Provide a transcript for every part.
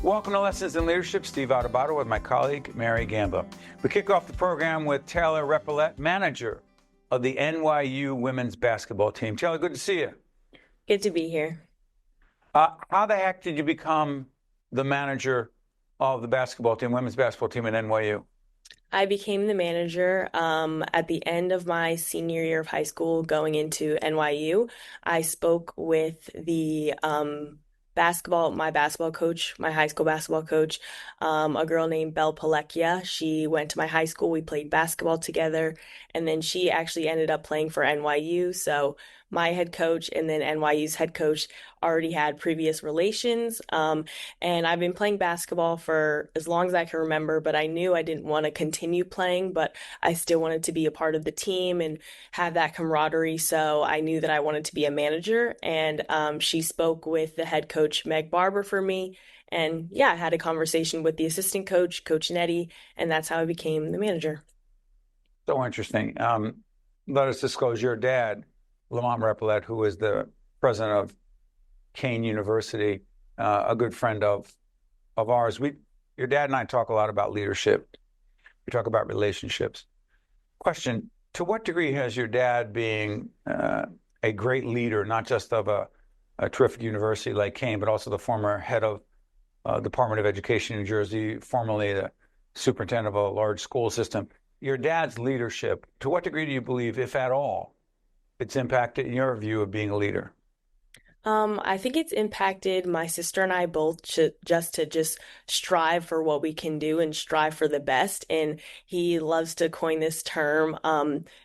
Welcome to Lessons in Leadership. Steve Adubato with my colleague, Mary Gamba. We kick off the program with Taylor Repollet, manager of the NYU women's basketball team. Taylor, good to see you. Good to be here. How the heck did you become the manager of the basketball team, women's basketball team at NYU? I became the manager at the end of my senior year of high school going into NYU. I spoke with the my basketball coach, my high school basketball coach, a girl named Belle Palekia. She went to my high school. We played basketball together, and then she actually ended up playing for NYU. So my head coach and then NYU's head coach already had previous relations. And I've been playing basketball for as long as I can remember, but I knew I didn't want to continue playing, but I still wanted to be a part of the team and have that camaraderie. So I knew that I wanted to be a manager. And she spoke with the head coach, Meg Barber, for me. And yeah, I had a conversation with the assistant coach, Coach Nettie, and that's how I became the manager. So interesting. Let us disclose your dad, Lamont Repollet, who is the president of Kane University, a good friend of ours. Your dad and I talk a lot about leadership. We talk about relationships. Question, to what degree has your dad, being a great leader, not just of a terrific university like Kane, but also the former head of Department of Education in New Jersey, formerly the superintendent of a large school system, your dad's leadership, to what degree do you believe, if at all, it's impacted in your view of being a leader? I think it's impacted my sister and I both to just strive for what we can do and strive for the best. And he loves to coin this term,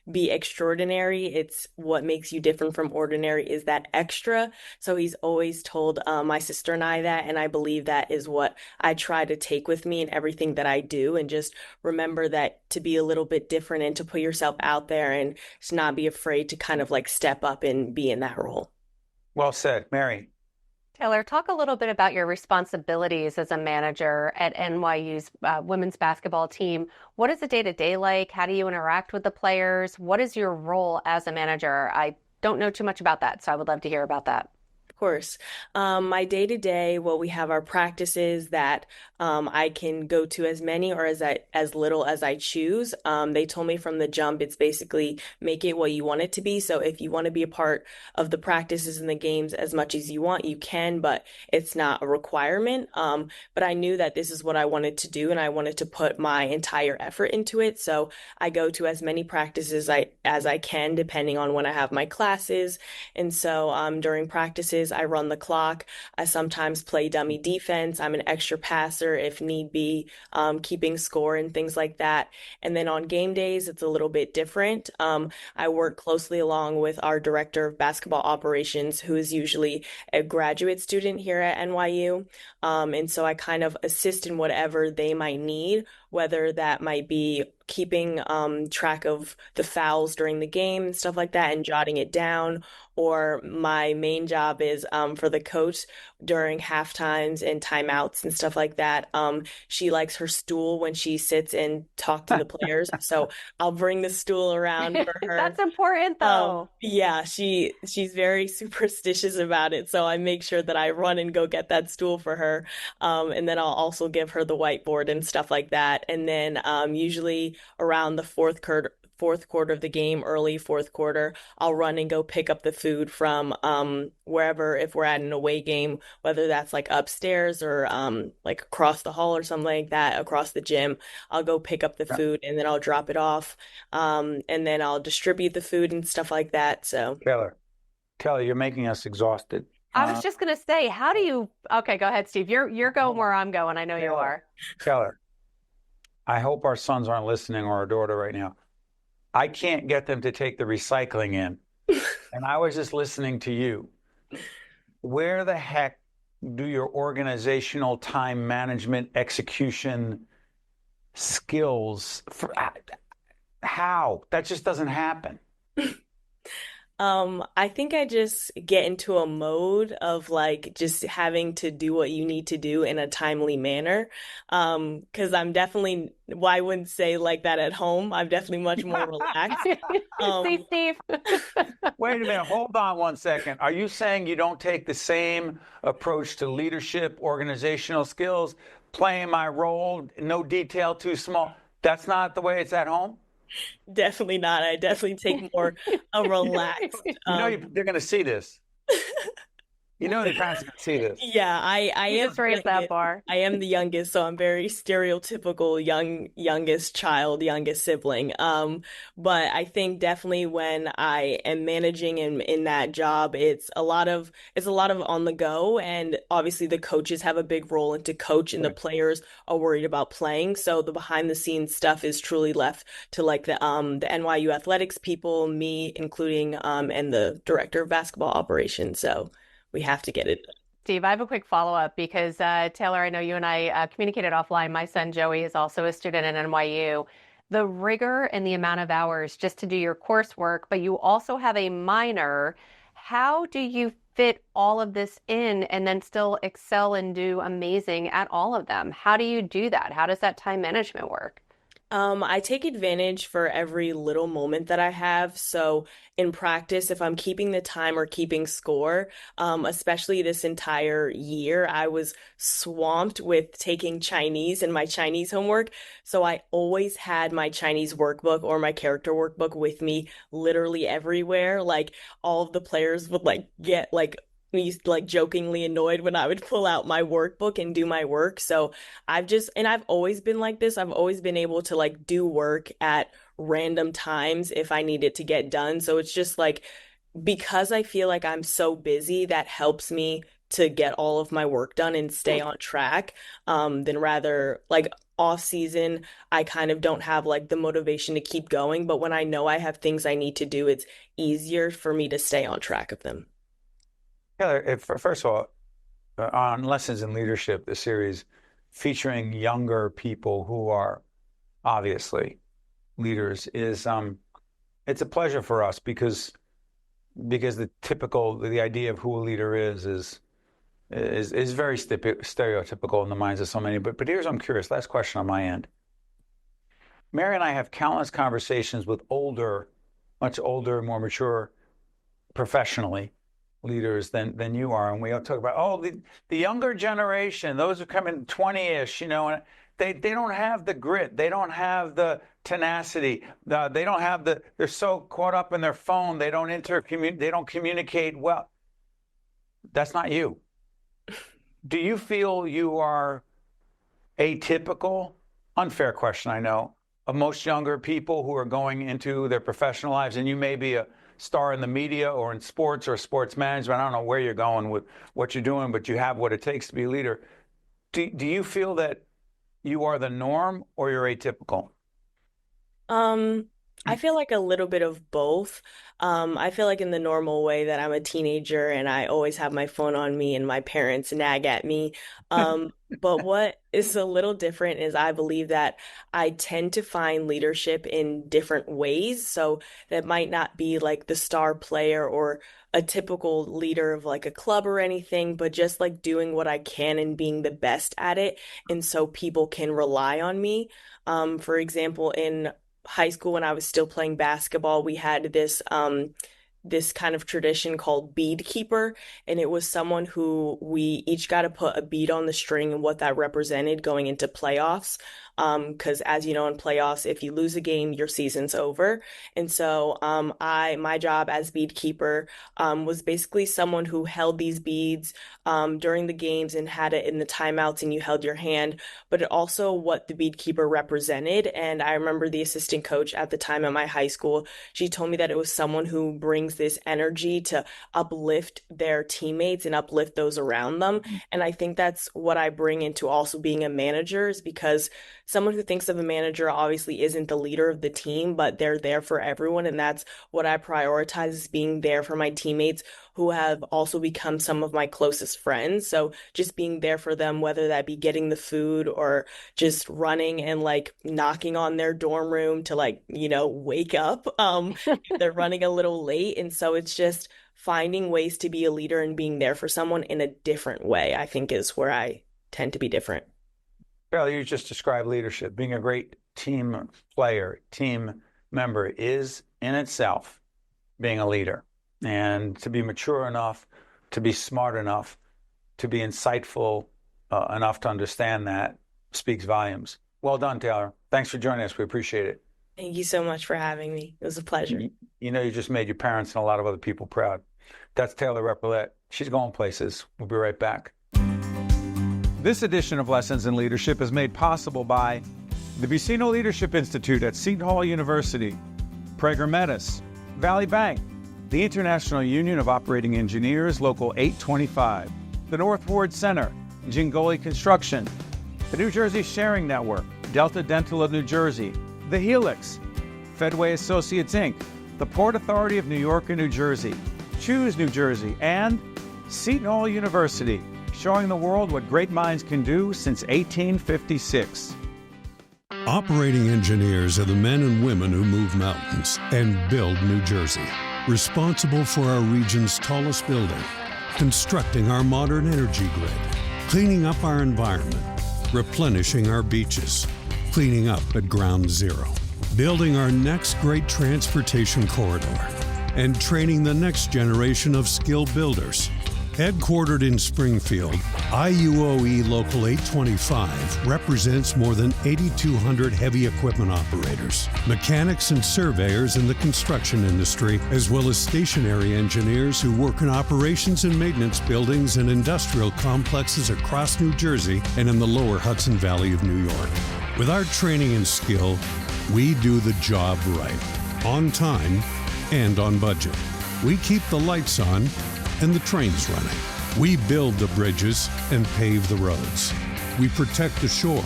be extraordinary. It's what makes you different from ordinary is that extra. So he's always told my sister and I that, and I believe that is what I try to take with me in everything that I do, and just remember that to be a little bit different and to put yourself out there and to not be afraid to kind of like step up and be in that role. Well said. Mary. Taylor, talk a little bit about your responsibilities as a manager at NYU's women's basketball team. What is the day-to-day like? How do you interact with the players? What is your role as a manager? I don't know too much about that, so I would love to hear about that. Of course. My day-to-day, well, we have our practices that I can go to as many or as little as I choose. They told me from the jump, it's basically make it what you want it to be. So if you want to be a part of the practices and the games as much as you want, you can, but it's not a requirement. But I knew that this is what I wanted to do, and I wanted to put my entire effort into it. So I go to as many practices as I can, depending on when I have my classes. And so during practices, I run the clock. I sometimes play dummy defense. I'm an extra passer if need be, keeping score and things like that. And then on game days, it's a little bit different. I work closely along with our director of basketball operations, who is usually a graduate student here at NYU. And so I kind of assist in whatever they might need, whether that might be keeping track of the fouls during the game and stuff like that and jotting it down. Or my main job is for the coach during half times and timeouts and stuff like that. She likes her stool when she sits and talks to the players. So I'll bring the stool around for her. That's important, though. Yeah, she's very superstitious about it. So I make sure that I run and go get that stool for her. And then I'll also give her the whiteboard and stuff like that. And then usually around the fourth quarter of the game, early fourth quarter, I'll run and go pick up the food from wherever, if we're at an away game, whether that's like upstairs or like across the hall or something like that, across the gym. I'll go pick up the food and then I'll drop it off. And then I'll distribute the food and stuff like that. So Taylor, you're making us exhausted. I was just going to say, how do you, okay, go ahead, Steve. You're going where I'm going. I know you are. Taylor, I hope our sons aren't listening, or our daughter right now. I can't get them to take the recycling in. And I was just listening to you. Where the heck do your organizational time management execution skills, how? That just doesn't happen. I think I just get into a mode of like just having to do what you need to do in a timely manner. Because I'm definitely, well, I wouldn't say like that at home. I'm definitely much more relaxed. See, Um, Steve. Wait a minute, hold on one second. Are you saying you don't take the same approach to leadership, organizational skills, playing my role, no detail too small? That's not the way it's at home? Definitely not. I definitely take more a relaxed, You know they're going to see this. You know the parents are going to see this. Yeah, I You am just the raised that youngest. bar. I am the youngest, so I'm very stereotypical youngest child, youngest sibling. But I think definitely when I am managing in that job, it's a lot of on the go, and obviously the coaches have a big role into coach, and the Right. players are worried about playing. So the behind the scenes stuff is truly left to like the NYU athletics people, me including and the director of basketball operations. So we have to get it. Steve, I have a quick follow-up because Taylor, I know you and I communicated offline. My son Joey is also a student at NYU. The rigor and the amount of hours just to do your coursework, but you also have a minor. How do you fit all of this in and then still excel and do amazing at all of them? How do you do that? How does that time management work? I take advantage for every little moment that I have. So in practice, if I'm keeping the time or keeping score, especially this entire year, I was swamped with taking Chinese and my Chinese homework. So I always had my Chinese workbook or my character workbook with me literally everywhere. Like all of the players would like get like me like jokingly annoyed when I would pull out my workbook and do my work. So and I've always been like this. I've always been able to like do work at random times if I need it to get done. So it's just like because I feel like I'm so busy, that helps me to get all of my work done and stay on track. Than rather like off season, I kind of don't have like the motivation to keep going. But when I know I have things I need to do, it's easier for me to stay on track of them. Taylor, first of all, on Lessons in Leadership, the series featuring younger people who are obviously leaders is it's a pleasure for us because the idea of who a leader is very stereotypical in the minds of so many. But here's I'm curious. Last question on my end. Mary and I have countless conversations with much older, more mature, professionally leaders than you are, and we all talk about the younger generation, those who come in 20-ish, and they don't have the grit, they don't have the tenacity, they don't have they're so caught up in their phone, they don't communicate well. That's not you. Do you feel you are atypical? Unfair question, I know, of most younger people who are going into their professional lives, and you may be a star in the media or in sports or sports management. I don't know where you're going with what you're doing, but you have what it takes to be a leader. Do you feel that you are the norm or you're atypical? Um, I feel like a little bit of both. I feel like in the normal way that I'm a teenager and I always have my phone on me and my parents nag at me. But what is a little different is I believe that I tend to find leadership in different ways. So that might not be like the star player or a typical leader of like a club or anything, but just like doing what I can and being the best at it. And so people can rely on me. For example, in high school when I was still playing basketball, we had this kind of tradition called bead keeper, and it was someone who we each got to put a bead on the string and what that represented going into playoffs. Because as you know, in playoffs, if you lose a game, your season's over. And so, my job as bead keeper, was basically someone who held these beads, during the games and had it in the timeouts, and you held your hand, but it also what the bead keeper represented. And I remember the assistant coach at the time at my high school, she told me that it was someone who brings this energy to uplift their teammates and uplift those around them. And I think that's what I bring into also being a manager is because someone who thinks of a manager obviously isn't the leader of the team, but they're there for everyone. And that's what I prioritize, is being there for my teammates who have also become some of my closest friends. So just being there for them, whether that be getting the food or just running and like knocking on their dorm room to like, wake up. If they're running a little late. And so it's just finding ways to be a leader and being there for someone in a different way, I think is where I tend to be different. Well, you just described leadership. Being a great team player, team member is in itself being a leader. And to be mature enough, to be smart enough, to be insightful enough to understand that speaks volumes. Well done, Taylor. Thanks for joining us. We appreciate it. Thank you so much for having me. It was a pleasure. You just made your parents and a lot of other people proud. That's Taylor Repollet. She's going places. We'll be right back. This edition of Lessons in Leadership is made possible by the Buccino Leadership Institute at Seton Hall University, Prager Metis, Valley Bank, the International Union of Operating Engineers, Local 825, the North Ward Center, Gingoli Construction, the New Jersey Sharing Network, Delta Dental of New Jersey, The Helix, Fedway Associates, Inc., the Port Authority of New York and New Jersey, Choose New Jersey, and Seton Hall University, showing the world what great minds can do since 1856. Operating engineers are the men and women who move mountains and build New Jersey. Responsible for our region's tallest building, constructing our modern energy grid, cleaning up our environment, replenishing our beaches, cleaning up at ground zero, building our next great transportation corridor, and training the next generation of skilled builders. Headquartered in Springfield, IUOE Local 825 represents more than 8,200 heavy equipment operators, mechanics and surveyors in the construction industry, as well as stationary engineers who work in operations and maintenance buildings and industrial complexes across New Jersey and in the lower Hudson Valley of New York. With our training and skill, we do the job right, on time and on budget. We keep the lights on and the trains running. We build the bridges and pave the roads. We protect the shore.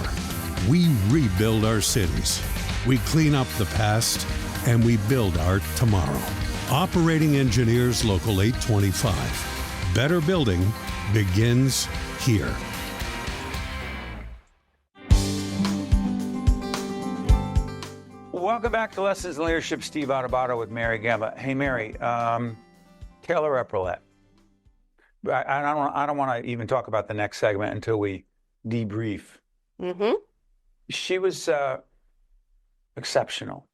We rebuild our cities. We clean up the past and we build our tomorrow. Operating Engineers Local 825. Better building begins here. Welcome back to Lessons in Leadership. Steve Adubato with Mary Gamba. Hey, Mary, Taylor Repollet. I don't want to even talk about the next segment until we debrief. Mm-hmm. She was exceptional.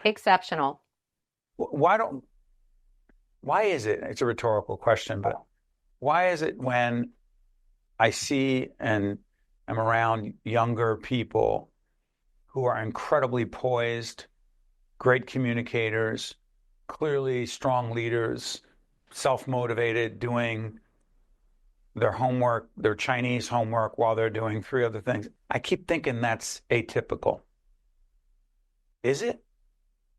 Exceptional. Why is it, it's a rhetorical question, but why is it when I see and am around younger people who are incredibly poised, great communicators, clearly strong leaders, self-motivated, doing their homework, their Chinese homework while they're doing 3 other things, I keep thinking that's atypical. Is it?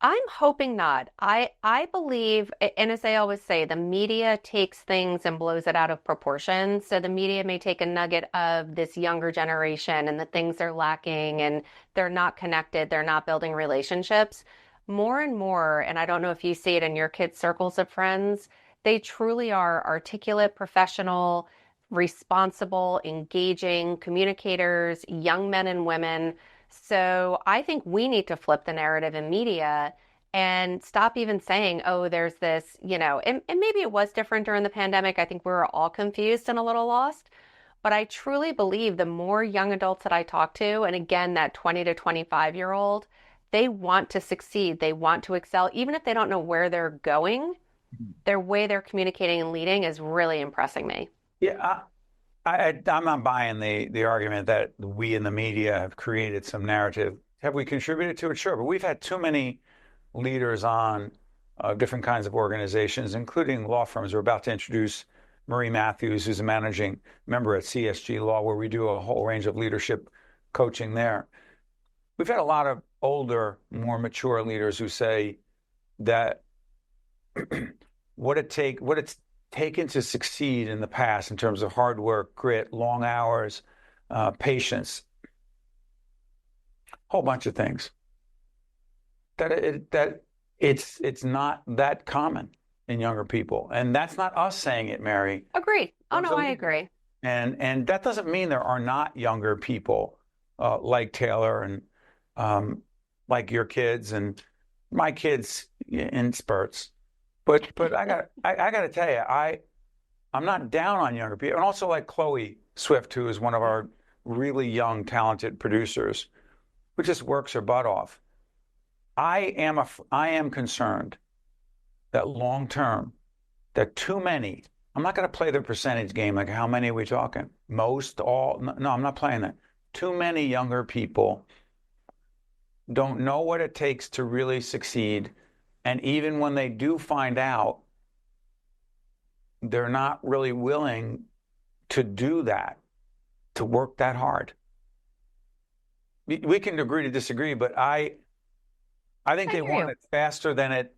I'm hoping not. I believe, and as I always say, the media takes things and blows it out of proportion. So the media may take a nugget of this younger generation and the things they're lacking and they're not connected, they're not building relationships. More and more, and I don't know if you see it in your kids' circles of friends, they truly are articulate, professional, responsible, engaging communicators, young men and women. So I think we need to flip the narrative in media and stop even saying, oh, there's this, and maybe it was different during the pandemic. I think we were all confused and a little lost. But I truly believe the more young adults that I talk to, and again, that 20 to 25-year-old, they want to succeed. They want to excel. Even if they don't know where they're going, their way they're communicating and leading is really impressing me. Yeah, I'm not buying the argument that we in the media have created some narrative. Have we contributed to it? Sure, but we've had too many leaders on different kinds of organizations, including law firms. We're about to introduce Marie Mathews, who's a managing member at CSG Law, where we do a whole range of leadership coaching there. We've had a lot of older, more mature leaders who say that what it's taken to succeed in the past in terms of hard work, grit, long hours, patience, whole bunch of things. That it's not that common in younger people, and that's not us saying it, Mary. Agree. Oh no, I agree. And that doesn't mean there are not younger people like Taylor and like your kids and my kids in spurts. But I got to tell you, I'm not down on younger people, and also like Chloe Swift, who is one of our really young, talented producers, who just works her butt off. I am concerned that long term, that too many. I'm not going to play the percentage game, like how many are we talking? Most, all? No, I'm not playing that. Too many younger people don't know what it takes to really succeed. And even when they do find out, they're not really willing to do that, to work that hard. We can agree to disagree, but I think they want it faster than it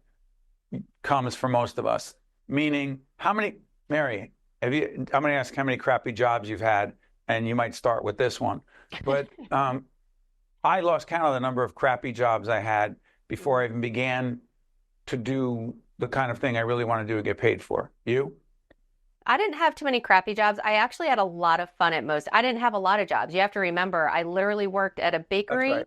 comes for most of us. Meaning, Mary, I'm going to ask how many crappy jobs you've had, and you might start with this one. But I lost count of the number of crappy jobs I had before I even began to do the kind of thing I really want to do and get paid for. You? I didn't have too many crappy jobs. I actually had a lot of fun at most. I didn't have a lot of jobs. You have to remember, I literally worked at a bakery,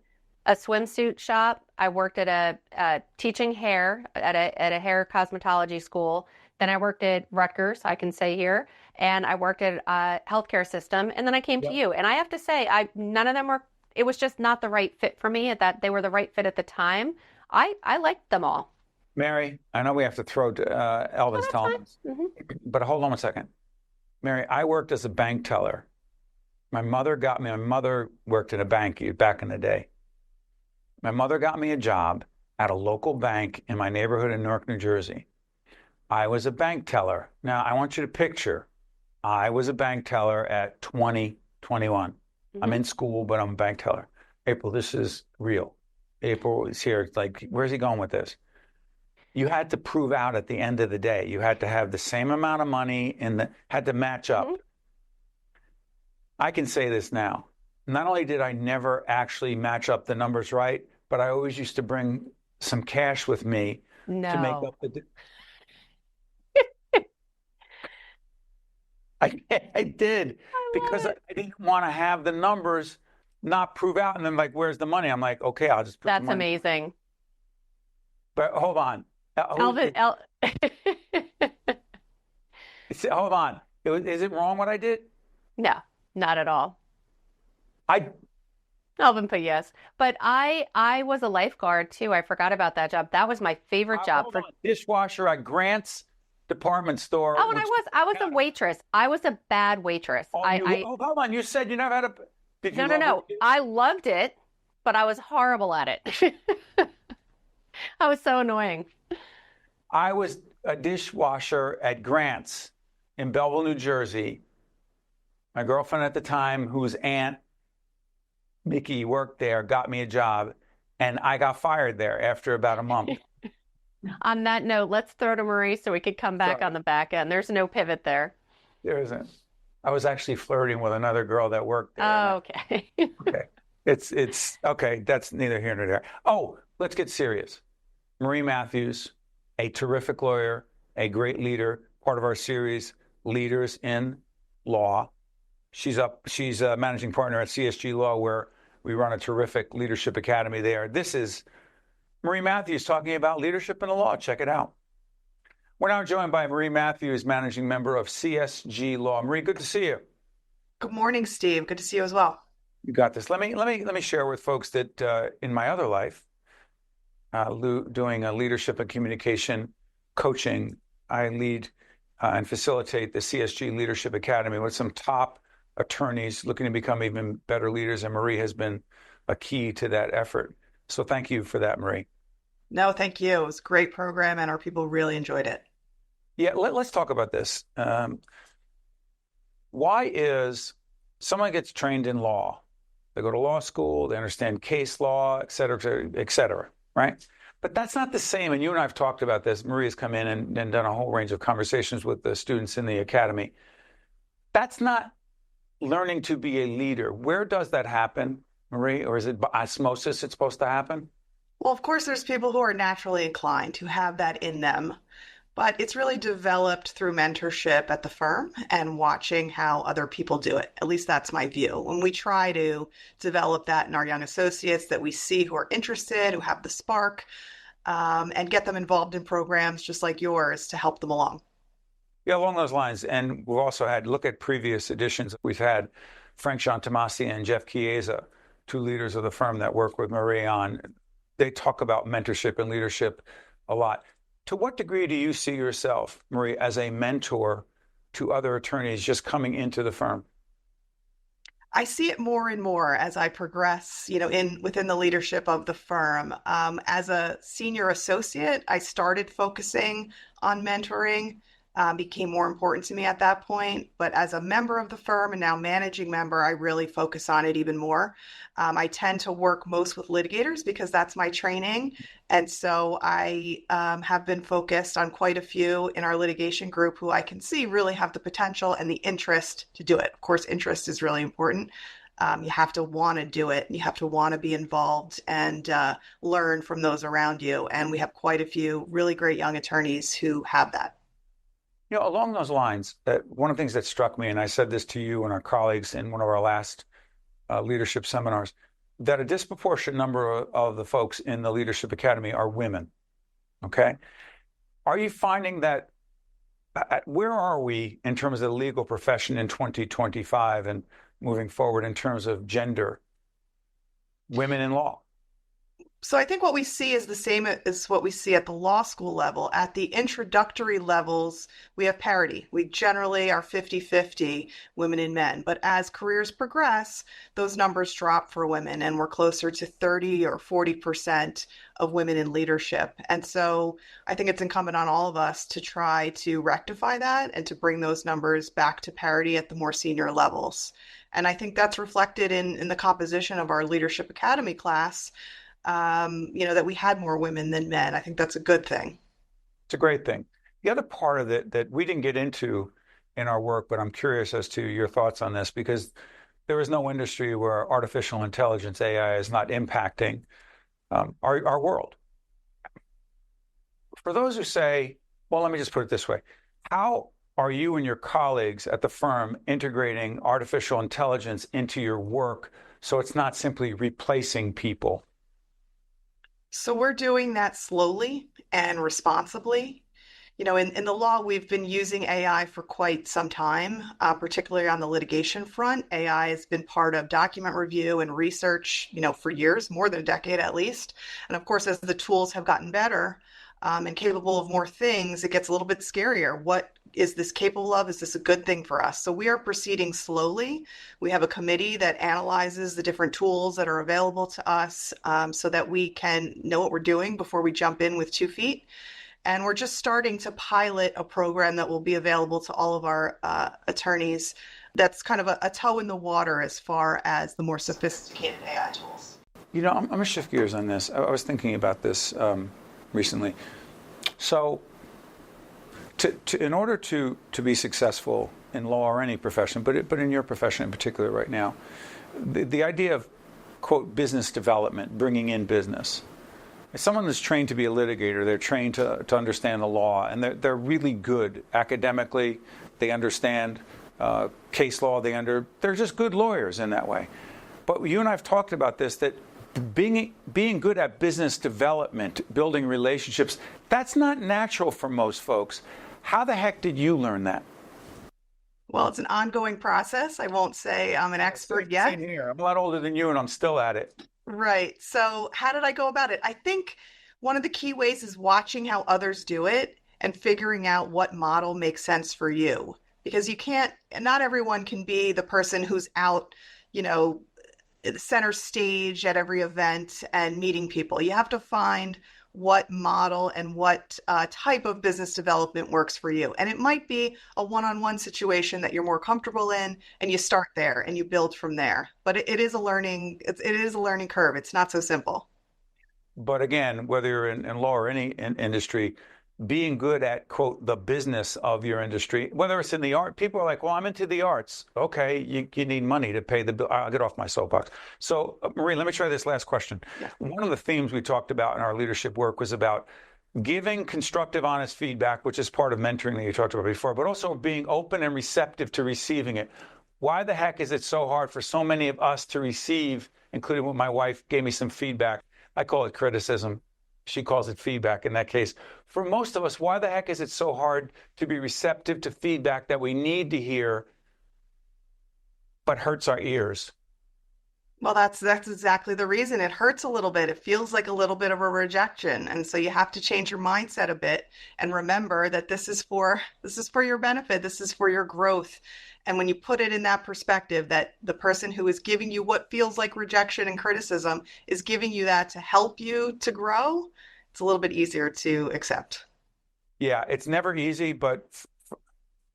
a swimsuit shop. I worked at a teaching hair at a hair cosmetology school. Then I worked at Rutgers, I can say here, and I worked at a healthcare system. And then I came to you. And I have to say, none of them were. It was just not the right fit for me. They were the right fit at the time. I liked them all. Mary, I know we have to throw Elvin's telling us, but hold on a second. Mary, I worked as a bank teller. My mother worked in a bank back in the day. My mother got me a job at a local bank in my neighborhood in Newark, New Jersey. I was a bank teller. Now, I want you to picture, I was a bank teller at 20, 21. I'm in school, but I'm a bank teller. April, this is real. April is here. It's like, where's he going with this? You had to prove out at the end of the day. You had to have the same amount of money and had to match up. I can say this now. Not only did I never actually match up the numbers right, but I always used to bring some cash with me to make up the. I did because I didn't want to have the numbers not prove out, and then like, where's the money? I'm like, okay, I'll just put That's the money. amazing. But hold on. Elvin, hold on. Is it wrong what I did? No, not at all. Elvin put yes. But I was a lifeguard too. I forgot about that job. That was my favorite job. Dishwasher at Grant's department store. Oh, and I was a waitress. I was a bad waitress. Hold on. You said you never had a. No. I loved it, but I was horrible at it. I was so annoying. I was a dishwasher at Grant's in Belleville, New Jersey. My girlfriend at the time, whose aunt Mickey worked there, got me a job, and I got fired there after about a month. On that note, let's throw to Marie so we could come back on the back end. There's no pivot there. There isn't. I was actually flirting with another girl that worked there. Oh, okay. Okay. It's okay. That's neither here nor there. Oh, let's get serious. Marie Mathews, a terrific lawyer, a great leader, part of our series, Leaders in Law. She's a managing partner at CSG Law, where we run a terrific leadership academy there. This is Marie Mathews talking about leadership in the law. Check it out. We're now joined by Marie Mathews, managing member of CSG Law. Marie, good to see you. Good morning, Steve. Good to see you as well. You got this. Let me share with folks that in my other life, doing a leadership and communication coaching, I lead and facilitate the CSG Leadership Academy with some top attorneys looking to become even better leaders, and Marie has been a key to that effort. So thank you for that, Marie. No, thank you. It was a great program, and our people really enjoyed it. Yeah, let's talk about this. Why is someone gets trained in law? They go to law school, they understand case law, et cetera, right? But that's not the same. And you and I have talked about this. Maria's come in and done a whole range of conversations with the students in the academy. That's not learning to be a leader. Where does that happen? Marie, or is it by osmosis it's supposed to happen? Well, of course, there's people who are naturally inclined, who have that in them, but it's really developed through mentorship at the firm and watching how other people do it. At least that's my view. When we try to develop that in our young associates that we see who are interested, who have the spark, and get them involved in programs just like yours to help them along. Yeah, along those lines. And we've also had, look at previous editions. We've had Frank Giantomasi and Jeff Chiesa, two leaders of the firm that work with Marie on. They talk about mentorship and leadership a lot. To what degree do you see yourself, Marie, as a mentor to other attorneys just coming into the firm? I see it more and more as I progress, within the leadership of the firm. As a senior associate, I started focusing on mentoring, became more important to me at that point. But as a member of the firm and now managing member, I really focus on it even more. I tend to work most with litigators because that's my training. And so I have been focused on quite a few in our litigation group who I can see really have the potential and the interest to do it. Of course, interest is really important. You have to want to do it. You have to want to be involved and learn from those around you. And we have quite a few really great young attorneys who have that. Along those lines, one of the things that struck me, and I said this to you and our colleagues in one of our last leadership seminars, that a disproportionate number of the folks in the Leadership Academy are women. Okay? Are you finding that, where are we in terms of the legal profession in 2025 and moving forward in terms of gender, women in law? So I think what we see is the same as what we see at the law school level. At the introductory levels, we have parity. We generally are 50-50 women and men. But as careers progress, those numbers drop for women, and we're closer to 30 or 40% of women in leadership. And so I think it's incumbent on all of us to try to rectify that and to bring those numbers back to parity at the more senior levels. And I think that's reflected in the composition of our Leadership Academy class. That we had more women than men. I think that's a good thing. It's a great thing. The other part of it that we didn't get into in our work, but I'm curious as to your thoughts on this, because there is no industry where artificial intelligence, AI, is not impacting our world. For those who say, well, let me just put it this way. How are you and your colleagues at the firm integrating artificial intelligence into your work so it's not simply replacing people? So we're doing that slowly and responsibly. In the law, we've been using AI for quite some time, particularly on the litigation front. AI has been part of document review and research, for years, more than a decade at least. And of course, as the tools have gotten better and capable of more things, it gets a little bit scarier. What is this capable of? Is this a good thing for us? So we are proceeding slowly. We have a committee that analyzes the different tools that are available to us so that we can know what we're doing before we jump in with 2 feet. And we're just starting to pilot a program that will be available to all of our attorneys that's kind of a toe in the water as far as the more sophisticated AI tools. I'm going to shift gears on this. I was thinking about this recently. So in order to be successful in law or any profession, but in your profession in particular right now, the idea of, quote, business development, bringing in business. If someone is trained to be a litigator, they're trained to understand the law, and they're really good academically. They understand case law. They're just good lawyers in that way. But you and I have talked about this, that being good at business development, building relationships, that's not natural for most folks. How the heck did you learn that? Well, it's an ongoing process. I won't say I'm an expert yet. Same here. I'm a lot older than you, and I'm still at it. Right. So how did I go about it? I think one of the key ways is watching how others do it and figuring out what model makes sense for you. Because not everyone can be the person who's out, center stage at every event and meeting people. You have to find what model and what type of business development works for you. And it might be a one-on-one situation that you're more comfortable in, and you start there and you build from there. But it is a learning curve. It's not so simple. But again, whether you're in law or any industry, being good at, quote, the business of your industry, whether it's in the art. People are like, well, I'm into the arts. Okay, you need money to pay the bill. I'll get off my soapbox. So, Marie, let me try this last question. Yeah. One of the themes we talked about in our leadership work was about giving constructive, honest feedback, which is part of mentoring that you talked about before, but also being open and receptive to receiving it. Why the heck is it so hard for so many of us to receive, including when my wife gave me some feedback? I call it criticism. She calls it feedback in that case. For most of us, why the heck is it so hard to be receptive to feedback that we need to hear, but hurts our ears? Well, that's exactly the reason. It hurts a little bit. It feels like a little bit of a rejection. And so you have to change your mindset a bit and remember that this is for your benefit. This is for your growth. And when you put it in that perspective, that the person who is giving you what feels like rejection and criticism is giving you that to help you to grow, it's a little bit easier to accept. Yeah, it's never easy, but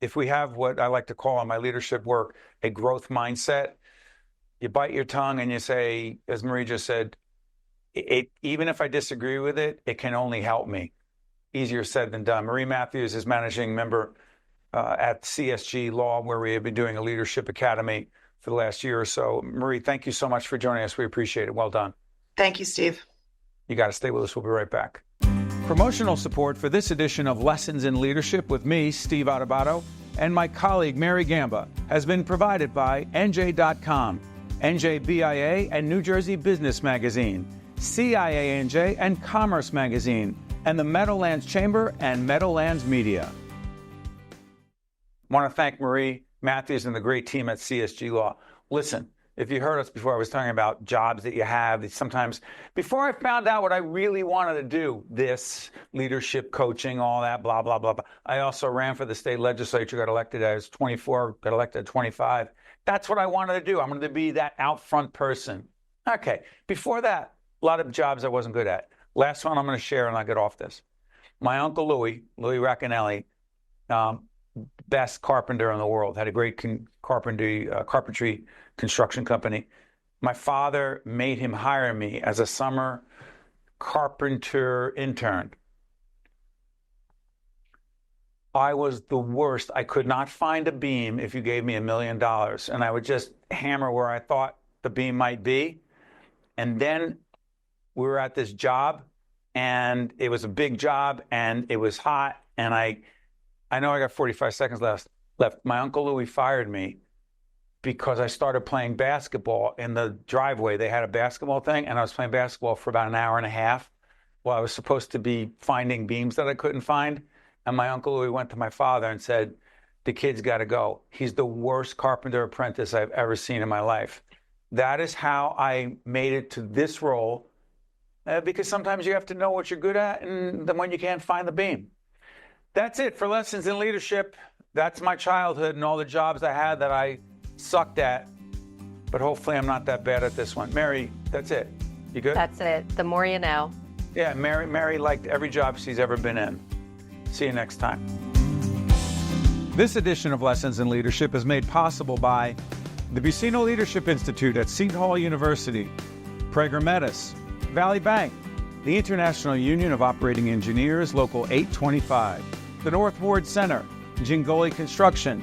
if we have what I like to call in my leadership work a growth mindset, you bite your tongue and you say, as Marie just said, even if I disagree with it, it can only help me. Easier said than done. Marie Mathews is managing member at CSG Law, where we have been doing a leadership academy for the last year or so. Marie, thank you so much for joining us. We appreciate it. Well done. Thank you, Steve. You got to stay with us. We'll be right back. Promotional support for this edition of Lessons in Leadership with me, Steve Adubato, and my colleague, Mary Gamba, has been provided by NJ.com, NJBIA and New Jersey Business Magazine, CIANJ and Commerce Magazine, and the Meadowlands Chamber and Meadowlands Media. I want to thank Marie Mathews and the great team at CSG Law. Listen, if you heard us before, I was talking about jobs that you have. Sometimes, before I found out what I really wanted to do, this leadership coaching, all that, blah, blah, blah, blah. I also ran for the state legislature, got elected as 24, got elected at 25. That's what I wanted to do. I wanted to be that out front person. Okay, before that, a lot of jobs I wasn't good at. Last one I'm going to share, and I'll get off this. My uncle Louis Raccanelli, best carpenter in the world, had a great carpentry construction company. My father made him hire me as a summer carpenter intern. I was the worst. I could not find a beam if you gave me $1 million. And I would just hammer where I thought the beam might be. And then we were at this job, and it was a big job, and it was hot. And I know I got 45 seconds left. My Uncle Louis fired me because I started playing basketball in the driveway. They had a basketball thing, and I was playing basketball for about an hour and a half while I was supposed to be finding beams that I couldn't find. And my Uncle Louis went to my father and said, the kid's got to go. He's the worst carpenter apprentice I've ever seen in my life. That is how I made it to this role, because sometimes you have to know what you're good at, and then when you can't find the beam. That's it for Lessons in Leadership. That's my childhood and all the jobs I had that I sucked at. But hopefully I'm not that bad at this one. Mary, that's it. You good? That's it. The more you know. Yeah, Mary liked every job she's ever been in. See you next time. This edition of Lessons in Leadership is made possible by the Buccino Leadership Institute at Seton Hall University, Prager Metis, Valley Bank, the International Union of Operating Engineers, Local 825, the North Ward Center, Jingoli Construction,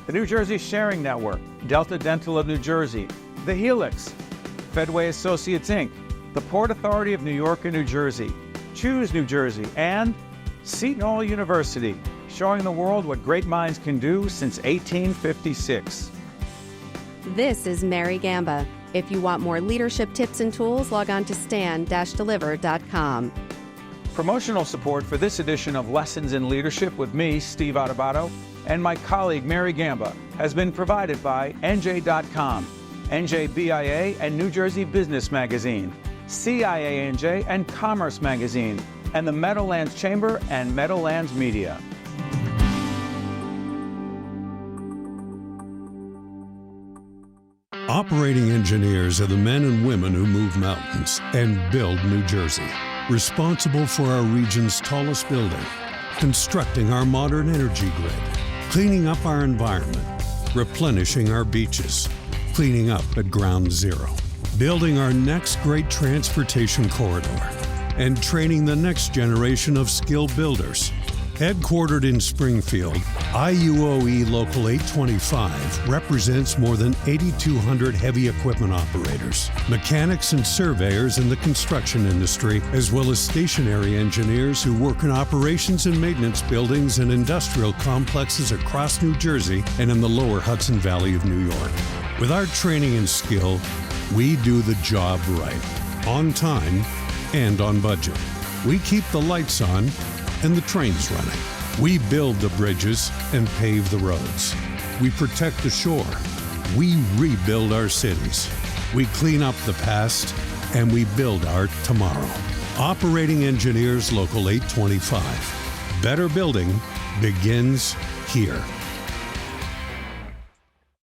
the New Jersey Sharing Network, Delta Dental of New Jersey, the Helix, Fedway Associates Inc., the Port Authority of New York and New Jersey, Choose New Jersey, and Seton Hall University, showing the world what great minds can do since 1856. This is Mary Gamba. If you want more leadership tips and tools, log on to stand-deliver.com. Promotional support for this edition of Lessons in Leadership with me, Steve Adubato, and my colleague Mary Gamba has been provided by NJ.com, NJBIA and New Jersey Business Magazine, CIANJ and Commerce Magazine, and the Meadowlands Chamber and Meadowlands Media. Operating engineers are the men and women who move mountains and build New Jersey. Responsible for our region's tallest building, constructing our modern energy grid, cleaning up our environment, replenishing our beaches, cleaning up at ground zero, building our next great transportation corridor, and training the next generation of skill builders. Headquartered in Springfield, IUOE Local 825 represents more than 8,200 heavy equipment operators, mechanics and surveyors in the construction industry, as well as stationary engineers who work in operations and maintenance buildings and industrial complexes across New Jersey and in the lower Hudson Valley of New York. With our training and skill, we do the job right, on time and on budget. We keep the lights on and the trains running. We build the bridges and pave the roads. We protect the shore. We rebuild our cities. We clean up the past and we build our tomorrow. Operating Engineers Local 825. Better building begins here.